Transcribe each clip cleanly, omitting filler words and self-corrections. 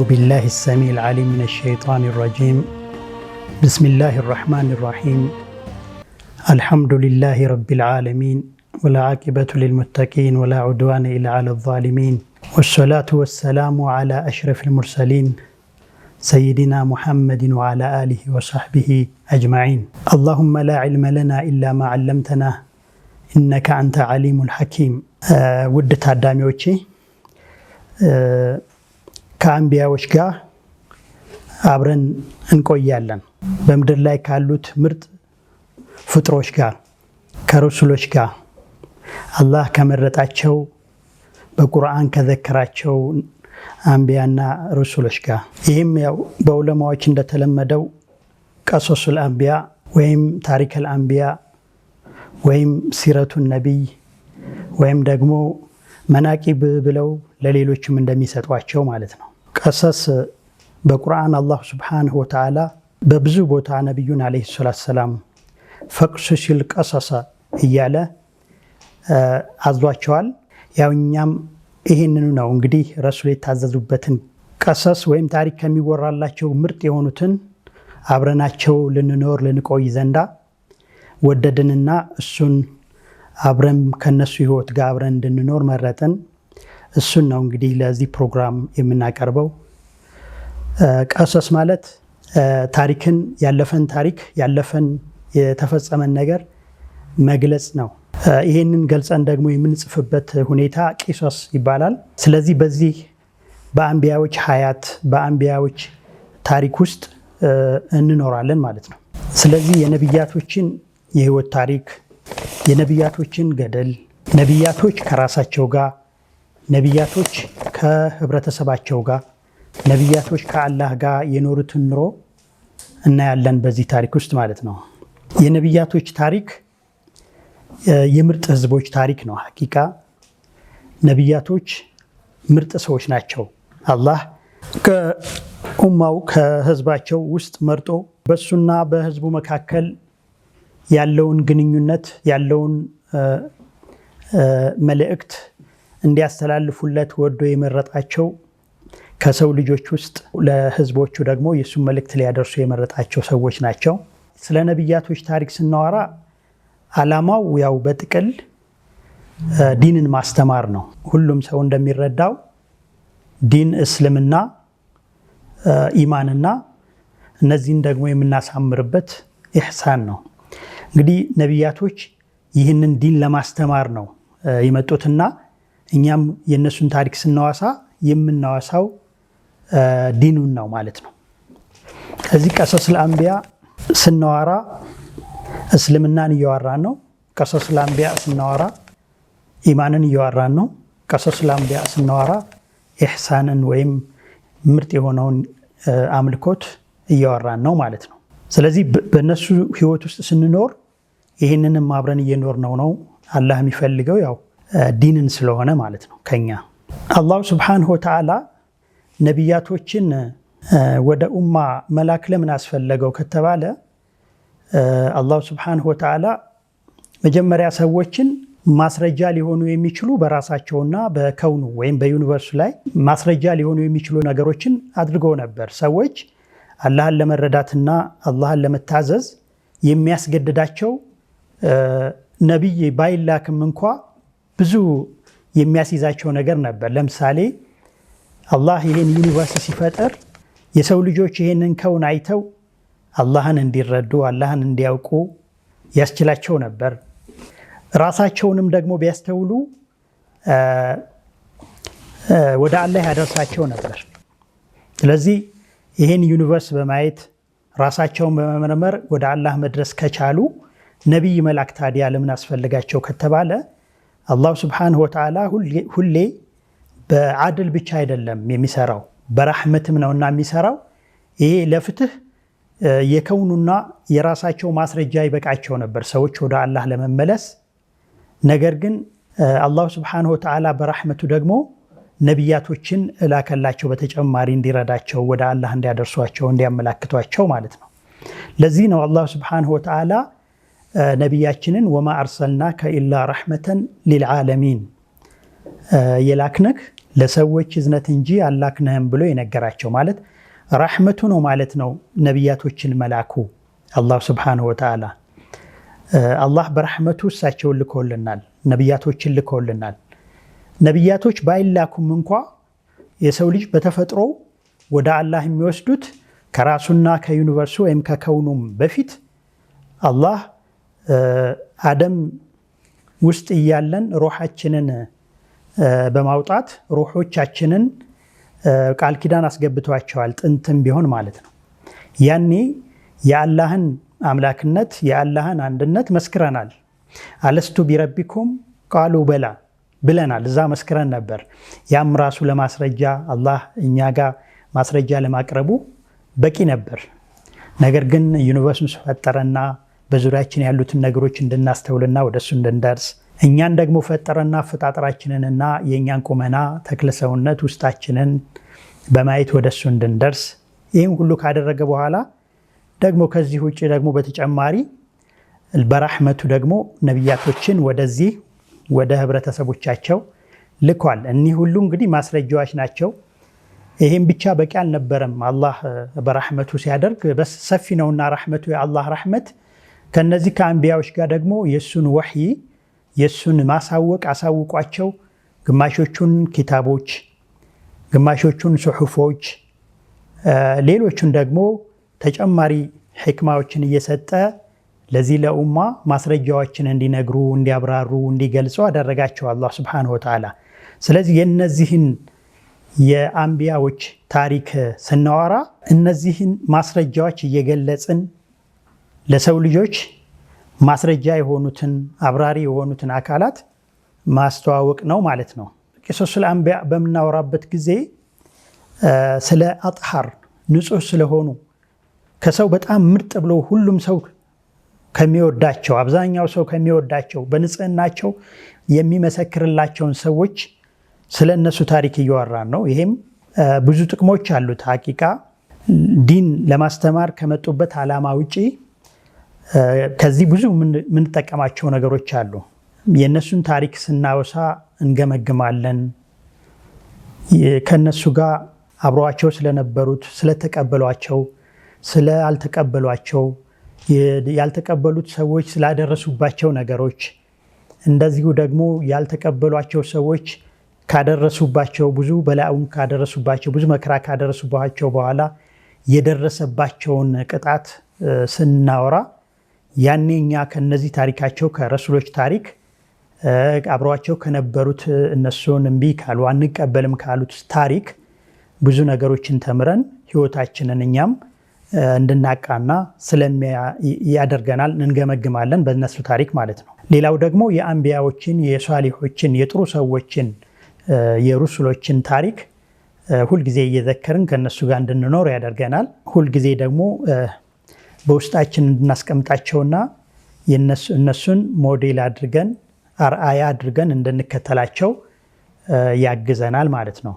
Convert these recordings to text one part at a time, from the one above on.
بالله السميع العليم من الشيطان الرجيم. بسم الله الرحمن الرحيم. الحمد لله رب العالمين والعاقبة للمتقين ولا عدوان إلا على الظالمين، والصلاة والسلام على أشرف المرسلين سيدنا محمد وعلى آله وصحبه أجمعين. اللهم لا علم لنا إلا ما علمتنا إنك أنت عليم الحكيم. ውድ ታዳሚዎቼ ከአንቢያዎች ጋር አብረን እንቆያለን። በምድር ላይ ካሉት ምርጥ ፍጥሮች ጋር ከረሱሎች ጋር አላህ ከመረጣቸው በቁርአን ከዘከራቸው አንቢያና ረሱሎች ጋር። ይህም ያው በዑለማዎች እንደተለመደው ቀሶሱል አንቢያ ወይም ታሪከል አንቢያ ወይም ሲረቱን ነቢይ ወይም ደግሞ መናቂብ ብለው ለሌሎችም እንደሚሰጧቸው ማለት ነው። ቀሰስ በቁርአን አላህ ሱብሓነሁ ወተዓላ በብዙ ቦታ ነቢዩን ዓለይሂ ሰላቱ ወሰላም ፈቅሱሲል ቀሰሰ እያለ አዟቸዋል። ያው እኛም ይህንኑ ነው እንግዲህ ረሱል የታዘዙበትን ቀሰስ ወይም ታሪክ ከሚወራላቸው ምርጥ የሆኑትን አብረናቸው ልንኖር ልንቆይ ዘንዳ ወደድንና እሱን አብረን ከነሱ ህይወት ጋር አብረን እንድንኖር መረጥን። እሱን ነው እንግዲህ ለዚህ ፕሮግራም የምናቀርበው። ቀሰስ ማለት ታሪክን ያለፈን የተፈጸመን ነገር መግለጽ ነው። ይሄንን ገልጸን ደግሞ የምንጽፍበት ሁኔታ ቂሶስ ይባላል። ስለዚህ በዚህ በአንቢያዎች ሀያት በአንቢያዎች ታሪክ ውስጥ እንኖራለን ማለት ነው። ስለዚህ የነቢያቶችን የህይወት ታሪክ፣ የነቢያቶችን ገደል፣ ነቢያቶች ከራሳቸው ጋር፣ ነቢያቶች ከህብረተሰባቸው ጋር፣ ነቢያቶች ከአላህ ጋር የኖሩትን ኑሮ እናያለን በዚህ ታሪክ ውስጥ ማለት ነው። የነቢያቶች ታሪክ የምርጥ ህዝቦች ታሪክ ነው። ሐቂቃ ነቢያቶች ምርጥ ሰዎች ናቸው። አላህ ከኡማው ከህዝባቸው ውስጥ መርጦ በሱና በህዝቡ መካከል ያለውን ግንኙነት ያለውን መልእክት እንዲያስተላልፉለት ወዶ የመረጣቸው ከሰው ልጆች ውስጥ ለህዝቦቹ ደግሞ የሱን መልእክት ሊያደርሱ የመረጣቸው ሰዎች ናቸው። ስለ ነቢያቶች ታሪክ ስናወራ ዓላማው ያው በጥቅል ዲንን ማስተማር ነው። ሁሉም ሰው እንደሚረዳው ዲን እስልምና፣ ኢማንና እነዚህን ደግሞ የምናሳምርበት ኢሕሳን ነው። እንግዲህ ነቢያቶች ይህንን ዲን ለማስተማር ነው የመጡትና እኛም የነሱን ታሪክ ስናወሳ የምናወሳው ዲኑን ነው ማለት ነው። እዚህ ቀሶሱል አንቢያ ስናወራ እስልምናን እያወራን ነው። ቀሶሱል አንቢያ ስናወራ ኢማንን እያወራን ነው። ቀሶሱል አንቢያ ስናወራ ኢሕሳንን ወይም ምርጥ የሆነውን አምልኮት እያወራን ነው ማለት ነው። ስለዚህ በእነሱ ህይወት ውስጥ ስንኖር ይህንንም አብረን እየኖር ነው አላህ የሚፈልገው ያው ዲንን ስለሆነ ማለት ነው። ከኛ አላሁ ሱብሓነሁ ወተዓላ ነቢያቶችን ወደ ኡማ መላክ ለምን አስፈለገው ከተባለ አላሁ ሱብሓነሁ ወተዓላ መጀመሪያ ሰዎችን ማስረጃ ሊሆኑ የሚችሉ በራሳቸውና በከውኑ ወይም በዩኒቨርሱ ላይ ማስረጃ ሊሆኑ የሚችሉ ነገሮችን አድርገው ነበር። ሰዎች አላህን ለመረዳትና አላህን ለመታዘዝ የሚያስገድዳቸው ነቢይ ባይላክም እንኳ ብዙ የሚያስይዛቸው ነገር ነበር። ለምሳሌ አላህ ይህን ዩኒቨርስ ሲፈጥር የሰው ልጆች ይህንን ከውን አይተው አላህን እንዲረዱ አላህን እንዲያውቁ ያስችላቸው ነበር። ራሳቸውንም ደግሞ ቢያስተውሉ ወደ አላህ ያደርሳቸው ነበር። ስለዚህ ይህን ዩኒቨርስ በማየት ራሳቸውን በመመርመር ወደ አላህ መድረስ ከቻሉ ነቢይ መላክ ታዲያ ለምን አስፈልጋቸው ከተባለ አላሁ ሱብሓነሁ ወተዓላ ሁሌ በአድል ብቻ አይደለም የሚሰራው በራህመትም ነውና የሚሰራው። ይሄ ለፍትህ የከውኑና የራሳቸው ማስረጃ ይበቃቸው ነበር ሰዎች ወደ አላህ ለመመለስ። ነገር ግን አላሁ ሱብሓነሁ ወተዓላ በራህመቱ ደግሞ ነቢያቶችን እላከላቸው በተጨማሪ እንዲረዳቸው ወደ አላህ እንዲያደርሷቸው እንዲያመላክቷቸው ማለት ነው። ለዚህ ነው አላሁ ሱብሓነሁ ወተዓላ ነቢያችንን ወማ አርሰልናከ ኢላ ረሕመተን ሊልዓለሚን የላክነክ ለሰዎች እዝነት እንጂ አላክነህም ብሎ የነገራቸው ማለት ረሕመቱ ነው ማለት ነው። ነቢያቶችን መላኩ አላህ ሱብሓነሁ ወተዓላ አላህ በረሕመቱ እሳቸውን ልኮልናል፣ ነቢያቶችን ልኮልናል። ነቢያቶች ባይላኩም እንኳ የሰው ልጅ በተፈጥሮ ወደ አላህ የሚወስዱት ከራሱና ከዩኒቨርሱ ወይም ከከውኑም በፊት አላህ አደም ውስጥ እያለን ሩሓችንን በማውጣት ሩሖቻችንን ቃል ኪዳን አስገብቷቸዋል፣ ጥንትም ቢሆን ማለት ነው። ያኔ የአላህን አምላክነት የአላህን አንድነት መስክረናል። አለስቱ ቢረቢኩም ቃሉ በላ ብለናል፣ እዛ መስክረን ነበር። ያም ራሱ ለማስረጃ አላህ እኛ ጋር ማስረጃ ለማቅረቡ በቂ ነበር። ነገር ግን ዩኒቨርሱን ፈጠረና በዙሪያችን ያሉትን ነገሮች እንድናስተውልና ወደሱ እንድንደርስ እኛን ደግሞ ፈጠረና አፈጣጠራችንንና የእኛን ቁመና ተክለሰውነት ውስጣችንን በማየት ወደሱ እንድንደርስ ይህም ሁሉ ካደረገ በኋላ ደግሞ ከዚህ ውጭ ደግሞ በተጨማሪ በረሕመቱ ደግሞ ነቢያቶችን ወደዚህ ወደ ህብረተሰቦቻቸው ልኳል። እኒህ ሁሉ እንግዲህ ማስረጃዎች ናቸው። ይህም ብቻ በቂ አልነበረም። አላህ በረሕመቱ ሲያደርግ በስ ሰፊ ነውና ረሕመቱ የአላህ ረሕመት ከነዚህ ከአንቢያዎች ጋር ደግሞ የእሱን ወሕይ የእሱን ማሳወቅ አሳውቋቸው ግማሾቹን ኪታቦች፣ ግማሾቹን ሱሑፎች፣ ሌሎቹን ደግሞ ተጨማሪ ሕክማዎችን እየሰጠ ለዚህ ለኡማ ማስረጃዎችን እንዲነግሩ፣ እንዲያብራሩ፣ እንዲገልጹ አደረጋቸው አላህ ሱብሓነሁ ወተዓላ። ስለዚህ የእነዚህን የአንቢያዎች ታሪክ ስናወራ እነዚህን ማስረጃዎች እየገለጽን ለሰው ልጆች ማስረጃ የሆኑትን አብራሪ የሆኑትን አካላት ማስተዋወቅ ነው ማለት ነው። ቂሶሱል አንቢያ በምናወራበት ጊዜ ስለ አጥሃር ንጹህ ስለሆኑ ከሰው በጣም ምርጥ ብሎ ሁሉም ሰው ከሚወዳቸው አብዛኛው ሰው ከሚወዳቸው በንጽህናቸው የሚመሰክርላቸውን ሰዎች ስለ እነሱ ታሪክ እያወራን ነው። ይሄም ብዙ ጥቅሞች አሉት። ሐቂቃ ዲን ለማስተማር ከመጡበት ዓላማ ውጪ ከዚህ ብዙ የምንጠቀማቸው ነገሮች አሉ። የእነሱን ታሪክ ስናወሳ እንገመግማለን። ከነሱ ጋር አብረዋቸው ስለነበሩት፣ ስለተቀበሏቸው፣ ስላልተቀበሏቸው፣ ያልተቀበሉት ሰዎች ስላደረሱባቸው ነገሮች፣ እንደዚሁ ደግሞ ያልተቀበሏቸው ሰዎች ካደረሱባቸው ብዙ በላውን ካደረሱባቸው ብዙ መከራ ካደረሱባቸው በኋላ የደረሰባቸውን ቅጣት ስናወራ ያኔ እኛ ከነዚህ ታሪካቸው ከረሱሎች ታሪክ አብረዋቸው ከነበሩት እነሱን እምቢ ካሉ አንቀበልም ካሉት ታሪክ ብዙ ነገሮችን ተምረን ህይወታችንን እኛም እንድናቃና ያደርገናል፣ እንገመግማለን በእነሱ ታሪክ ማለት ነው። ሌላው ደግሞ የአንቢያዎችን፣ የሷሊሖችን፣ የጥሩ ሰዎችን፣ የሩሱሎችን ታሪክ ሁልጊዜ እየዘከርን ከነሱ ጋር እንድንኖር ያደርገናል። ሁልጊዜ ደግሞ በውስጣችን እንድናስቀምጣቸውና እነሱን ሞዴል አድርገን አርአያ አድርገን እንድንከተላቸው ያግዘናል ማለት ነው።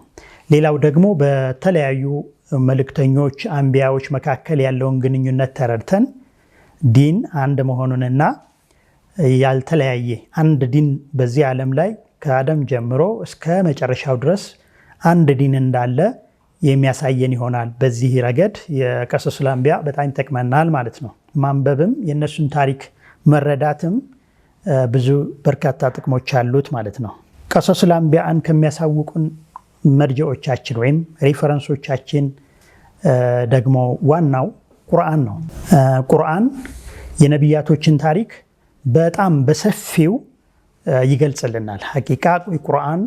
ሌላው ደግሞ በተለያዩ መልእክተኞች አንቢያዎች መካከል ያለውን ግንኙነት ተረድተን ዲን አንድ መሆኑንና ያልተለያየ አንድ ዲን በዚህ ዓለም ላይ ከአደም ጀምሮ እስከ መጨረሻው ድረስ አንድ ዲን እንዳለ የሚያሳየን ይሆናል። በዚህ ረገድ የቀሶሱል አንቢያ በጣም ይጠቅመናል ማለት ነው። ማንበብም የእነሱን ታሪክ መረዳትም ብዙ በርካታ ጥቅሞች አሉት ማለት ነው። ቀሶሱል አንቢያን ከሚያሳውቁን መርጃዎቻችን ወይም ሪፈረንሶቻችን ደግሞ ዋናው ቁርአን ነው። ቁርአን የነቢያቶችን ታሪክ በጣም በሰፊው ይገልጽልናል። ሐቂቃ ቁርአን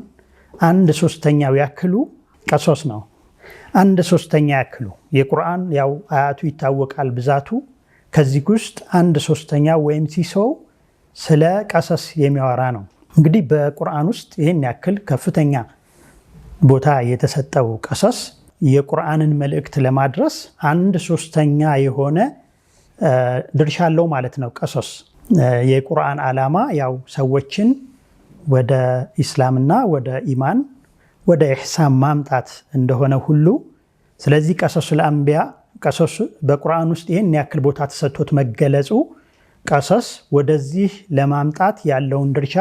1/3 ያክሉ ቀሶስ ነው። 1/3 ያክሉ የቁርአን ያው አያቱ ይታወቃል ብዛቱ። ከዚህ ውስጥ 1/3 ወይም ሲሶው ስለ ቀሰስ የሚያወራ ነው። እንግዲህ በቁርአን ውስጥ ይህን ያክል ከፍተኛ ቦታ የተሰጠው ቀሰስ የቁርአንን መልእክት ለማድረስ 1/3 የሆነ ድርሻ አለው ማለት ነው። ቀሶስ የቁርአን ዓላማ ያው ሰዎችን ወደ ኢስላምና ወደ ኢማን ወደ ኢሕሳን ማምጣት እንደሆነ ሁሉ ስለዚህ ቀሶሱል አንቢያ ቀሶስ በቁርአን ውስጥ ይህን ያክል ቦታ ተሰጥቶት መገለጹ ቀሶስ ወደዚህ ለማምጣት ያለውን ድርሻ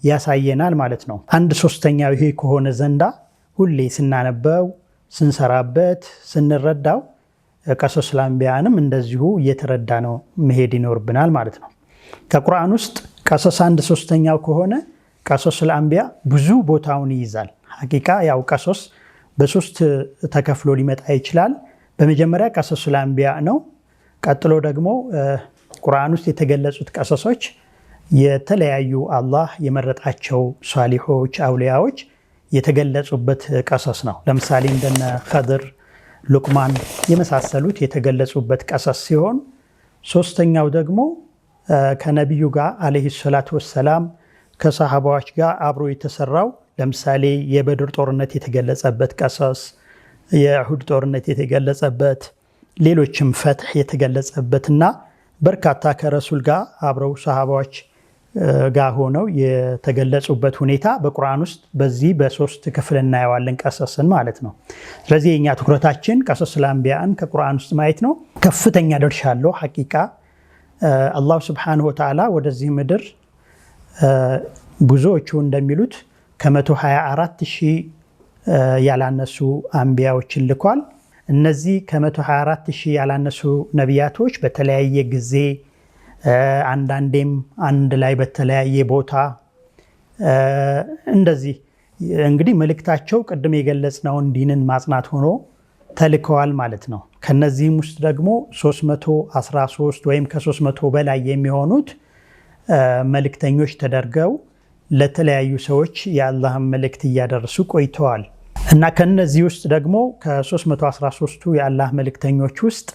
ያሳየናል ማለት ነው። 1/3 ይሄ ከሆነ ዘንዳ ሁሌ ስናነበው ስንሰራበት ስንረዳው ቀሶሱል አንቢያንም እንደዚሁ እየተረዳ ነው መሄድ ይኖርብናል ማለት ነው። ከቁርአን ውስጥ ቀሶስ 1/3 ከሆነ ቀሶሱል አንቢያ ብዙ ቦታውን ይይዛል። ሐቂቃ ያው ቀሶስ በሶስት ተከፍሎ ሊመጣ ይችላል። በመጀመሪያ ቀሶሱል አንቢያ ነው። ቀጥሎ ደግሞ ቁርአን ውስጥ የተገለጹት ቀሶሶች የተለያዩ አላህ የመረጣቸው ሷሊሖች አውሊያዎች የተገለጹበት ቀሶስ ነው። ለምሳሌ እንደነ ኸድር፣ ሉቅማን የመሳሰሉት የተገለጹበት ቀሶስ ሲሆን ሶስተኛው ደግሞ ከነቢዩ ጋር አለይሂ ሰላቱ ወሰላም ከሰሃባዎች ጋር አብሮ የተሰራው ለምሳሌ የበድር ጦርነት የተገለጸበት ቀሶስ፣ የኡሁድ ጦርነት የተገለጸበት፣ ሌሎችም ፈትሕ የተገለጸበትና በርካታ ከረሱል ጋር አብረው ሰሃባዎች ጋር ሆነው የተገለጹበት ሁኔታ በቁርአን ውስጥ በዚህ በሶስት ክፍል እናየዋለን ቀሶስን ማለት ነው። ስለዚህ የኛ ትኩረታችን ቀሶሱል አንቢያን ከቁርአን ውስጥ ማየት ነው። ከፍተኛ ድርሻ አለው። ሐቂቃ አላሁ ሱብሓነሁ ወተዓላ ወደዚህ ምድር ብዙዎቹ እንደሚሉት ከ124,000 ያላነሱ አንቢያዎችን ልኳል። እነዚህ ከ124,000 ያላነሱ ነቢያቶች በተለያየ ጊዜ አንዳንዴም አንድ ላይ በተለያየ ቦታ እንደዚህ እንግዲህ መልእክታቸው ቅድም የገለጽነውን ዲንን ማጽናት ሆኖ ተልከዋል ማለት ነው። ከነዚህም ውስጥ ደግሞ 313 ወይም ከ300 በላይ የሚሆኑት መልእክተኞች ተደርገው ለተለያዩ ሰዎች የአላህን መልእክት እያደረሱ ቆይተዋል እና ከነዚህ ውስጥ ደግሞ ከ313ቱ የአላህ መልእክተኞች ውስጥ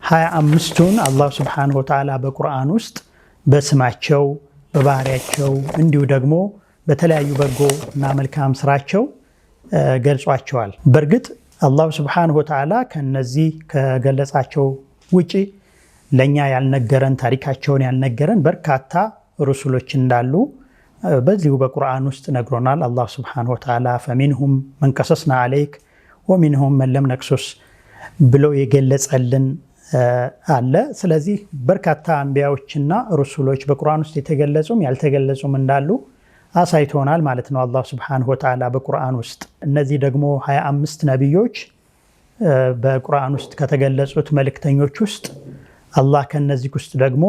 25ቱን አላህ ሱብሓነሁ ወተዓላ በቁርአን ውስጥ በስማቸው በባህሪያቸው እንዲሁ ደግሞ በተለያዩ በጎ እና መልካም ስራቸው ገልጿቸዋል። በእርግጥ አላህ ሱብሓነሁ ወተዓላ ከነዚህ ከገለጻቸው ውጪ ለኛ ያልነገረን ታሪካቸውን ያልነገረን በርካታ ሩሱሎች እንዳሉ በዚሁ በቁርአን ውስጥ ነግሮናል። አላህ ሱብሓነሁ ወተዓላ ፈሚንሁም መን ቀሰስና ዐለይክ ወሚንሁም መን ለም ነቅሱስ ብሎ የገለጸልን አለ። ስለዚህ በርካታ አንቢያዎችና ሩሱሎች በቁርአን ውስጥ የተገለጹም ያልተገለጹም እንዳሉ አሳይቶናል ማለት ነው አላህ ሱብሓነሁ ወተዓላ በቁርአን ውስጥ። እነዚህ ደግሞ 25 ነቢዮች በቁርአን ውስጥ ከተገለጹት መልእክተኞች ውስጥ አላህ ከነዚህ ውስጥ ደግሞ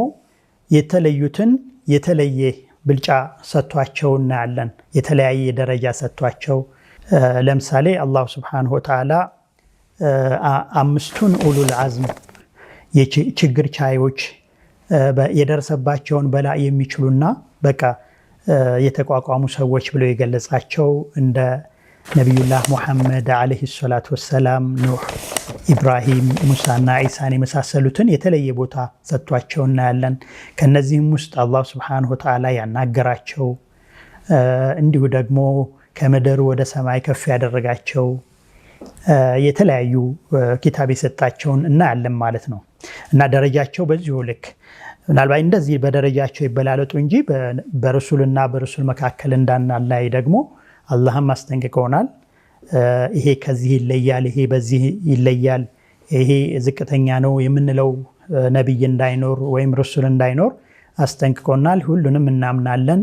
የተለዩትን የተለየ ብልጫ ሰጥቷቸው እናያለን። የተለያየ ደረጃ ሰጥቷቸው ለምሳሌ አላህ ሱብሓነሁ ወተዓላ 5ቱን ኡሉል አዝም የችግር ቻዮች የደረሰባቸውን በላ የሚችሉና በቃ የተቋቋሙ ሰዎች ብለው የገለጻቸው እንደ ነቢዩላህ ሙሐመድ አለይሂ ሰላቱ ወሰላም፣ ኑህ፣ ኢብራሂም፣ ሙሳና ኢሳን የመሳሰሉትን የተለየ ቦታ ሰጥቷቸው እናያለን። ከነዚህም ውስጥ አላህ ሱብሓነሁ ወተዓላ ያናገራቸው እንዲሁ ደግሞ ከምድር ወደ ሰማይ ከፍ ያደረጋቸው የተለያዩ ኪታብ የሰጣቸውን እናያለን ማለት ነው እና ደረጃቸው በዚሁ ልክ ምናልባት እንደዚህ በደረጃቸው ይበላለጡ እንጂ በረሱልና በረሱል መካከል እንዳናላይ ደግሞ አላህም አስጠንቅቀውናል። ይሄ ከዚህ ይለያል፣ ይሄ በዚህ ይለያል፣ ይሄ ዝቅተኛ ነው የምንለው ነቢይ እንዳይኖር ወይም ረሱል እንዳይኖር አስጠንቅቀውናል። ሁሉንም እናምናለን።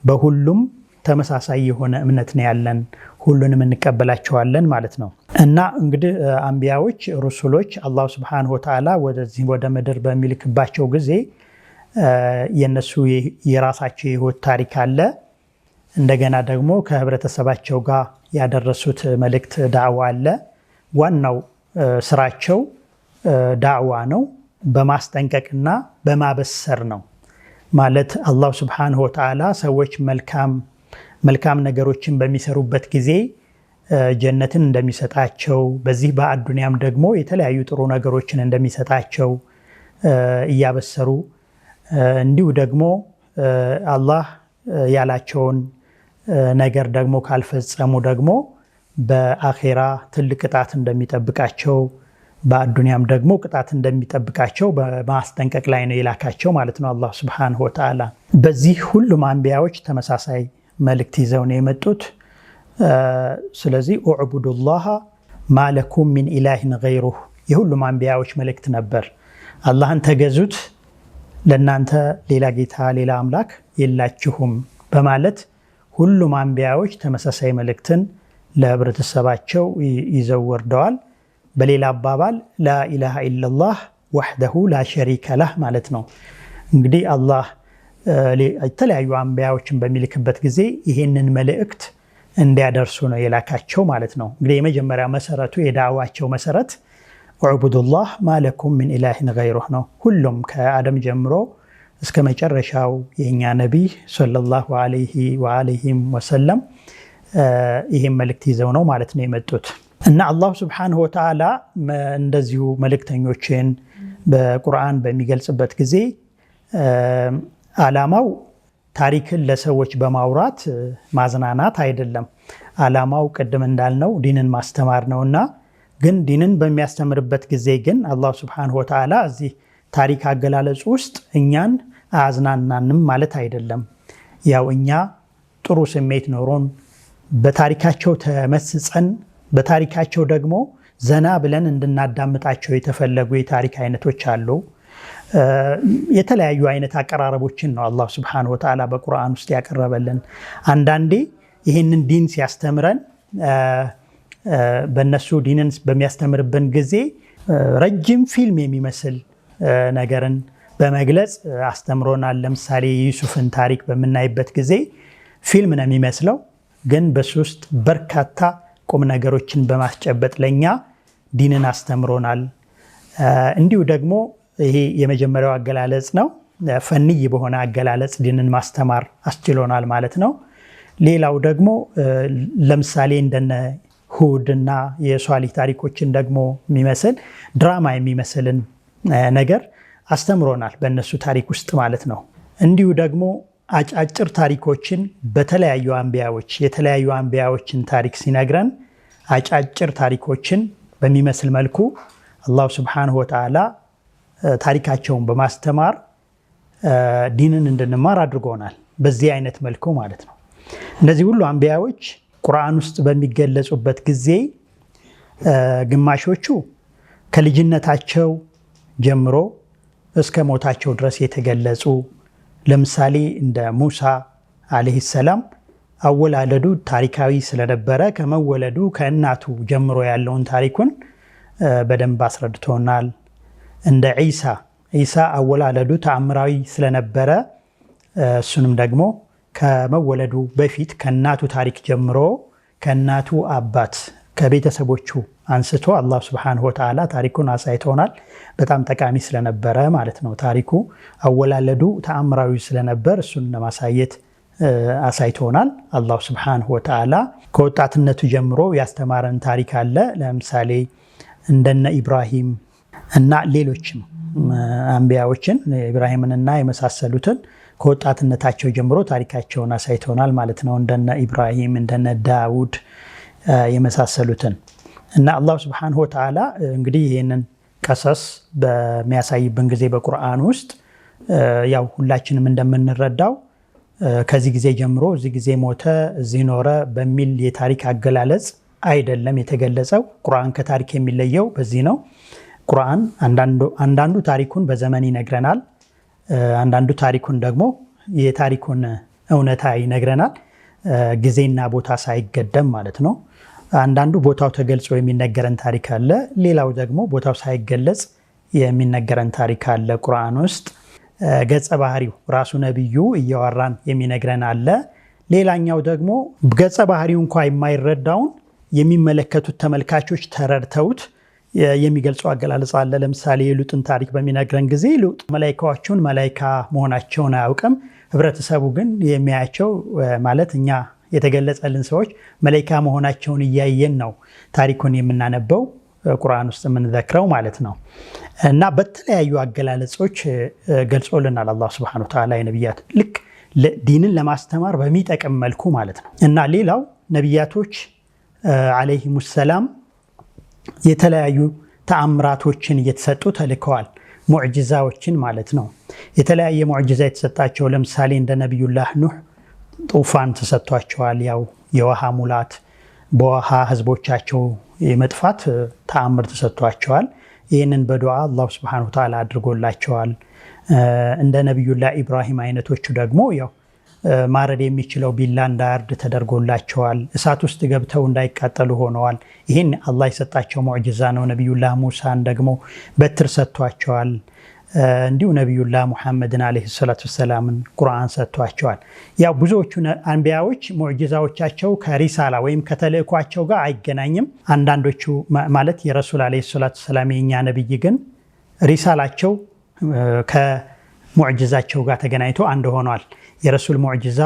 በሁሉም ተመሳሳይ የሆነ እምነት ነው ያለን። ሁሉንም እንቀበላቸዋለን ማለት ነው እና እንግዲህ አንቢያዎች ሩሱሎች አላህ ሱብሓነሁ ወተዓላ ወደዚህ ወደ ምድር በሚልክባቸው ጊዜ የነሱ የራሳቸው የህይወት ታሪክ አለ። እንደገና ደግሞ ከህብረተሰባቸው ጋር ያደረሱት መልእክት ዳዕዋ አለ። ዋናው ስራቸው ዳዕዋ ነው፣ በማስጠንቀቅና በማበሰር ነው። ማለት አላህ ሱብሓነሁ ወተዓላ ሰዎች መልካም ነገሮችን በሚሰሩበት ጊዜ ጀነትን እንደሚሰጣቸው በዚህ በአዱንያም ደግሞ የተለያዩ ጥሩ ነገሮችን እንደሚሰጣቸው እያበሰሩ እንዲሁ ደግሞ አላህ ያላቸውን ነገር ደግሞ ካልፈጸሙ ደግሞ በአኼራ ትልቅ ቅጣት እንደሚጠብቃቸው በአዱንያም ደግሞ ቅጣት እንደሚጠብቃቸው በማስጠንቀቅ ላይ ነው የላካቸው ማለት ነው አላህ ሱብሓነሁ ወተዓላ። በዚህ ሁሉም አንቢያዎች ተመሳሳይ መልእክት ይዘው ነው የመጡት። ስለዚህ ኡዕቡዱላህ ማለኩም ሚን ኢላሂን ገይሩህ የሁሉም አንቢያዎች መልእክት ነበር። አላህን ተገዙት፣ ለእናንተ ሌላ ጌታ ሌላ አምላክ የላችሁም በማለት ሁሉም አንቢያዎች ተመሳሳይ መልእክትን ለህብረተሰባቸው ይዘው ወርደዋል። በሌላ አባባል ላኢላሃ ኢለላህ ወሕደሁ ላ ሸሪከ ለህ ማለት ነው። እንግዲህ አላህ የተለያዩ አንቢያዎችን በሚልክበት ጊዜ ይሄንን መልእክት እንዲያደርሱ ነው የላካቸው ማለት ነው። እንግዲህ የመጀመሪያ መሰረቱ የዳዕዋቸው መሰረት ኡዕቡዱላህ ማለኩም ሚን ኢላሂን ገይሩህ ነው። ሁሉም ከአደም ጀምሮ እስከ መጨረሻው የእኛ ነቢይ ሰለላሁ ዐለይሂ ወሰለም ይህም መልእክት ይዘው ነው ማለት ነው የመጡት። እና አላሁ ስብሓነሁ ወተዓላ እንደዚሁ መልእክተኞችን በቁርአን በሚገልጽበት ጊዜ ዓላማው ታሪክን ለሰዎች በማውራት ማዝናናት አይደለም። ዓላማው ቅድም እንዳልነው ዲንን ማስተማር ነውና፣ ግን ዲንን በሚያስተምርበት ጊዜ ግን አላሁ ስብሓነሁ ወተዓላ እዚህ ታሪክ አገላለጹ ውስጥ እኛን አያዝናናንም ማለት አይደለም። ያው እኛ ጥሩ ስሜት ኖሮን በታሪካቸው ተመስጸን በታሪካቸው ደግሞ ዘና ብለን እንድናዳምጣቸው የተፈለጉ የታሪክ አይነቶች አሉ። የተለያዩ አይነት አቀራረቦችን ነው አላህ ሱብሓነሁ ወተዓላ በቁርአን ውስጥ ያቀረበልን። አንዳንዴ ይህንን ዲን ሲያስተምረን በእነሱ ዲንን በሚያስተምርብን ጊዜ ረጅም ፊልም የሚመስል ነገርን በመግለጽ አስተምሮናል። ለምሳሌ የዩሱፍን ታሪክ በምናይበት ጊዜ ፊልም ነው የሚመስለው፣ ግን በሱ ውስጥ በርካታ ቁም ነገሮችን በማስጨበጥ ለኛ ዲንን አስተምሮናል። እንዲሁ ደግሞ ይሄ የመጀመሪያው አገላለጽ ነው። ፈንይ በሆነ አገላለጽ ዲንን ማስተማር አስችሎናል ማለት ነው። ሌላው ደግሞ ለምሳሌ እንደነ ሁድ እና የሷሊህ ታሪኮችን ደግሞ የሚመስል ድራማ የሚመስልን ነገር አስተምሮናል በእነሱ ታሪክ ውስጥ ማለት ነው። እንዲሁ ደግሞ አጫጭር ታሪኮችን በተለያዩ አንቢያዎች የተለያዩ አንቢያዎችን ታሪክ ሲነግረን አጫጭር ታሪኮችን በሚመስል መልኩ አላሁ ስብሓነሁ ወተዓላ ታሪካቸውን በማስተማር ዲንን እንድንማር አድርጎናል። በዚህ አይነት መልኩ ማለት ነው። እነዚህ ሁሉ አንቢያዎች ቁርአን ውስጥ በሚገለጹበት ጊዜ ግማሾቹ ከልጅነታቸው ጀምሮ እስከ ሞታቸው ድረስ የተገለጹ፣ ለምሳሌ እንደ ሙሳ አለይሂ ሰላም አወላለዱ ታሪካዊ ስለነበረ ከመወለዱ ከእናቱ ጀምሮ ያለውን ታሪኩን በደንብ አስረድቶናል። እንደ ዒሳ አወላለዱ ተአምራዊ ስለነበረ እሱንም ደግሞ ከመወለዱ በፊት ከእናቱ ታሪክ ጀምሮ ከእናቱ አባት ከቤተሰቦቹ አንስቶ አላህ ሱብሓነሁ ወተዓላ ታሪኩን አሳይቶናል። በጣም ጠቃሚ ስለነበረ ማለት ነው። ታሪኩ አወላለዱ ተአምራዊ ስለነበር እሱን ለማሳየት አሳይቶናል። አላህ ሱብሓነሁ ወተዓላ ከወጣትነቱ ጀምሮ ያስተማረን ታሪክ አለ። ለምሳሌ እንደነ ኢብራሂም እና ሌሎችም አንቢያዎችን ኢብራሂምንና የመሳሰሉትን ከወጣትነታቸው ጀምሮ ታሪካቸውን አሳይቶናል ማለት ነው። እንደነ ኢብራሂም እንደነ ዳውድ የመሳሰሉትን እና አላህ ሱብሓነሁ ወተዓላ እንግዲህ ይህንን ቀሰስ በሚያሳይብን ጊዜ በቁርአን ውስጥ ያው ሁላችንም እንደምንረዳው ከዚህ ጊዜ ጀምሮ እዚህ ጊዜ ሞተ፣ እዚህ ኖረ በሚል የታሪክ አገላለጽ አይደለም የተገለጸው። ቁርአን ከታሪክ የሚለየው በዚህ ነው። ቁርአን አንዳንዱ ታሪኩን በዘመን ይነግረናል፣ አንዳንዱ ታሪኩን ደግሞ የታሪኩን እውነታ ይነግረናል፣ ጊዜና ቦታ ሳይገደም ማለት ነው። አንዳንዱ ቦታው ተገልጾ የሚነገረን ታሪክ አለ፣ ሌላው ደግሞ ቦታው ሳይገለጽ የሚነገረን ታሪክ አለ። ቁርአን ውስጥ ገጸ ባህሪው ራሱ ነብዩ እያወራን የሚነግረን አለ። ሌላኛው ደግሞ ገጸ ባህሪው እንኳ የማይረዳውን የሚመለከቱት ተመልካቾች ተረድተውት የሚገልጸው አገላለጽ አለ። ለምሳሌ የሉጥን ታሪክ በሚነግረን ጊዜ ሉጥ መላኢካዎቹን መላኢካ መሆናቸውን አያውቅም። ህብረተሰቡ ግን የሚያያቸው ማለት እኛ የተገለጸልን ሰዎች መላኢካ መሆናቸውን እያየን ነው ታሪኩን የምናነበው ቁርአን ውስጥ የምንዘክረው ማለት ነው። እና በተለያዩ አገላለጾች ገልጾልናል አላህ ሱብሓነሁ ወተዓላ የነቢያት ልክ ዲንን ለማስተማር በሚጠቅም መልኩ ማለት ነው። እና ሌላው ነቢያቶች አለይሂሙ ሰላም የተለያዩ ተአምራቶችን እየተሰጡ ተልከዋል። ሙዕጅዛዎችን ማለት ነው። የተለያየ ሙዕጅዛ የተሰጣቸው ለምሳሌ እንደ ነቢዩላህ ኑህ ጡፋን ተሰጥቷቸዋል። ያው የውሃ ሙላት በውሃ ህዝቦቻቸው የመጥፋት ተአምር ተሰጥቷቸዋል። ይህንን በዱዓ አላህ ሱብሓነሁ ወተዓላ አድርጎላቸዋል። እንደ ነቢዩላህ ኢብራሂም አይነቶቹ ደግሞ ያው ማረድ የሚችለው ቢላ እንዳያርድ ተደርጎላቸዋል። እሳት ውስጥ ገብተው እንዳይቃጠሉ ሆነዋል። ይህን አላህ የሰጣቸው ሙዕጅዛ ነው። ነቢዩላህ ሙሳን ደግሞ በትር ሰጥቷቸዋል። እንዲሁ ነቢዩላህ ሙሐመድን ዓለይሂ ሰላቱ ወሰላምን ቁርአን ሰጥቷቸዋል። ያው ብዙዎቹ አንቢያዎች ሙዕጅዛዎቻቸው ከሪሳላ ወይም ከተልእኳቸው ጋር አይገናኝም። አንዳንዶቹ ማለት የረሱል ዓለይሂ ሰላቱ ወሰላም የኛ ነብይ ግን ሪሳላቸው ከሙዕጅዛቸው ጋር ተገናኝቶ አንድ ሆኗል። የረሱል ሙዕጅዛ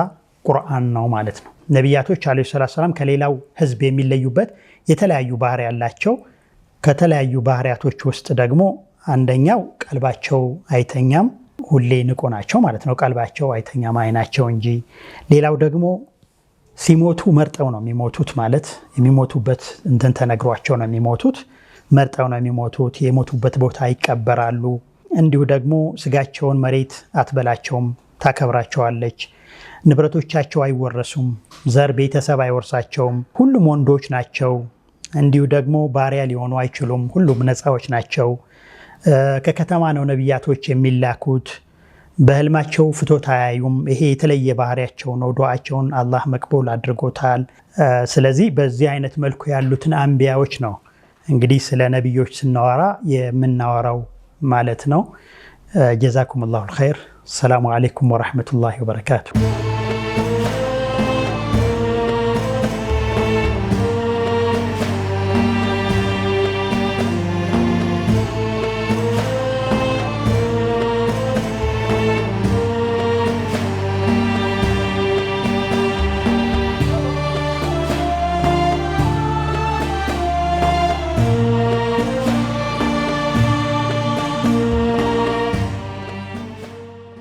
ቁርአን ነው ማለት ነው። ነቢያቶች ዓለይሂ ሰላቱ ወሰላም ከሌላው ህዝብ የሚለዩበት የተለያዩ ባህሪ ያላቸው፣ ከተለያዩ ባህሪያቶች ውስጥ ደግሞ አንደኛው ቀልባቸው አይተኛም፣ ሁሌ ንቁ ናቸው ማለት ነው። ቀልባቸው አይተኛም አይናቸው እንጂ። ሌላው ደግሞ ሲሞቱ መርጠው ነው የሚሞቱት፣ ማለት የሚሞቱበት እንትን ተነግሯቸው ነው የሚሞቱት። መርጠው ነው የሚሞቱት። የሞቱበት ቦታ ይቀበራሉ። እንዲሁ ደግሞ ስጋቸውን መሬት አትበላቸውም፣ ታከብራቸዋለች። ንብረቶቻቸው አይወረሱም፣ ዘር ቤተሰብ አይወርሳቸውም። ሁሉም ወንዶች ናቸው። እንዲሁ ደግሞ ባሪያ ሊሆኑ አይችሉም። ሁሉም ነፃዎች ናቸው። ከከተማ ነው ነቢያቶች የሚላኩት። በህልማቸው ፍቶት አያዩም። ይሄ የተለየ ባህሪያቸው ነው። ዱዓቸውን አላህ መቅቡል አድርጎታል። ስለዚህ በዚህ አይነት መልኩ ያሉትን አንቢያዎች ነው እንግዲህ ስለ ነቢዮች ስናወራ የምናወራው ማለት ነው። ጀዛኩም ላሁ ልኸይር። ሰላሙ አለይኩም ወረሕመቱላሂ ወበረካቱ።